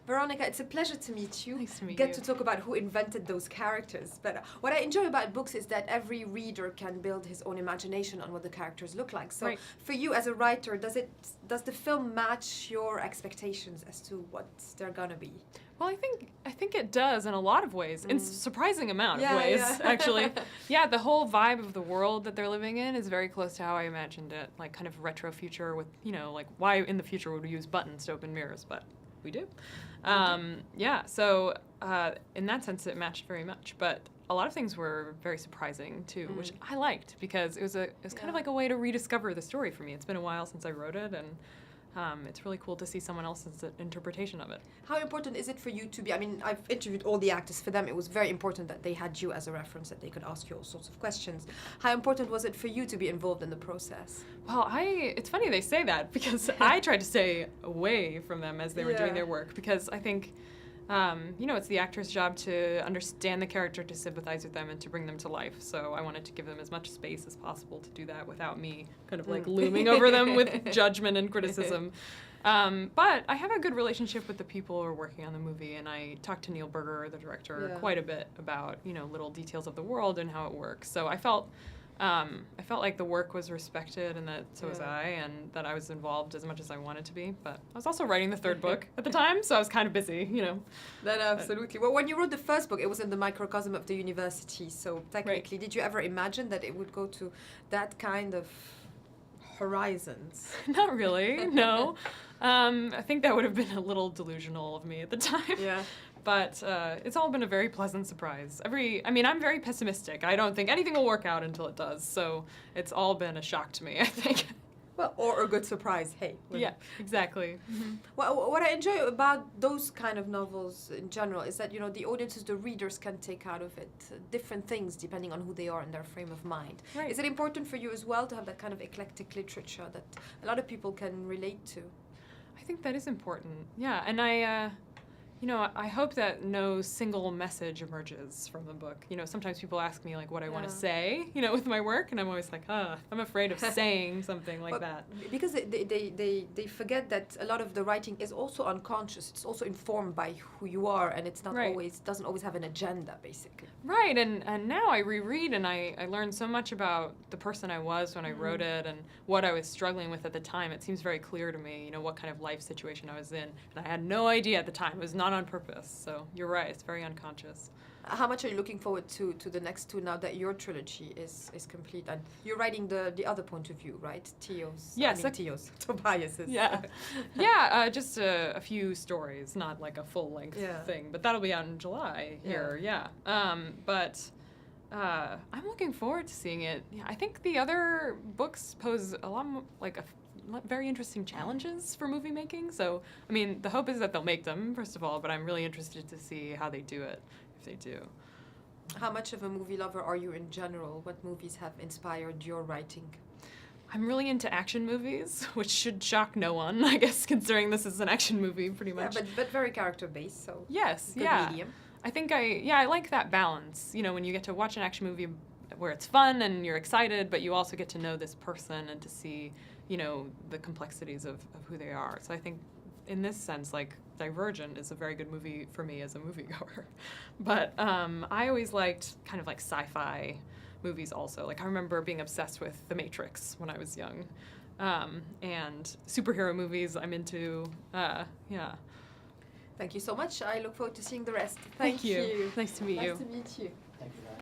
Veronica, it's a pleasure to meet you. Nice to meet Get you. to talk about who invented those characters. But what I enjoy about books is that every reader can build his own imagination on what the characters look like. So Right. for you as a writer, does the film match your expectations as to what they're gonna be? Well, I think it does in a lot of ways, in surprising amount Yeah, of ways, yeah. actually. Yeah, the whole vibe of the world that they're living in is very close to how I imagined it, like kind of retro future with, like why in the future would we use buttons to open mirrors, but we do. Yeah, so in that sense it matched very much, but a lot of things were very surprising too, which I liked because it was kind of like a way to rediscover the story for me. It's been a while since I wrote it, and it's really cool to see someone else's interpretation of it. How important is it for you to be, I mean, I've interviewed all the actors. For them, it was very important that they had you as a reference, that they could ask you all sorts of questions. How important was it for you to be involved in the process? Well, it's funny they say that because I tried to stay away from them as they were doing their work because I think, it's the actor's job to understand the character, to sympathize with them, and to bring them to life. So I wanted to give them as much space as possible to do that without me kind of like looming over them with judgment and criticism. But I have a good relationship with the people who are working on the movie, and I talked to Neil Berger, the director, quite a bit about, little details of the world and how it works. So I felt like the work was respected, and that so was I, and that I was involved as much as I wanted to be. But I was also writing the third book at the time, so I was kind of busy, That absolutely. Well, when you wrote the first book, it was in the microcosm of the university. So technically, did you ever imagine that it would go to that kind of horizons? Not really, no. I think that would have been a little delusional of me at the time. Yeah. But it's all been a very pleasant surprise. I'm very pessimistic. I don't think anything will work out until it does. So it's all been a shock to me, I think. Well, or a good surprise, hey. Yeah, exactly. Well, what I enjoy about those kind of novels in general is that, the audiences, the readers can take out of it different things depending on who they are and their frame of mind. Right. Is it important for you as well to have that kind of eclectic literature that a lot of people can relate to? I think that is important. Yeah, and I hope that no single message emerges from the book. Sometimes people ask me, like, what I want to say, with my work, and I'm always like, I'm afraid of saying something like that. Because they forget that a lot of the writing is also unconscious. It's also informed by who you are, and it's not doesn't always have an agenda, basically. Right, and now I reread, and I learned so much about the person I was when I wrote it, and what I was struggling with at the time. It seems very clear to me, what kind of life situation I was in, and I had no idea at the time. It was not on purpose, so you're right, it's very unconscious. How much are you looking forward to the next two now that your trilogy is complete? And you're writing the other point of view, right? Theo's. Yes. Tobias's. Yeah. Yeah, just a few stories, not like a full-length thing. But that'll be out in July here, But I'm looking forward to seeing it. Yeah, I think the other books pose a lot more, very interesting challenges for movie making. So, the hope is that they'll make them, first of all, but I'm really interested to see how they do it, if they do. How much of a movie lover are you in general? What movies have inspired your writing? I'm really into action movies, which should shock no one, I guess, considering this is an action movie, pretty much. Yeah, but very character-based, so yes, good medium. I think I like that balance, when you get to watch an action movie where it's fun and you're excited, but you also get to know this person and to see, the complexities of who they are. So I think in this sense, like, Divergent is a very good movie for me as a moviegoer. But I always liked kind of like sci-fi movies also. Like, I remember being obsessed with The Matrix when I was young. And superhero movies I'm into, Thank you so much. I look forward to seeing the rest. Thank you. Nice to meet you. Nice to meet you. Thank you.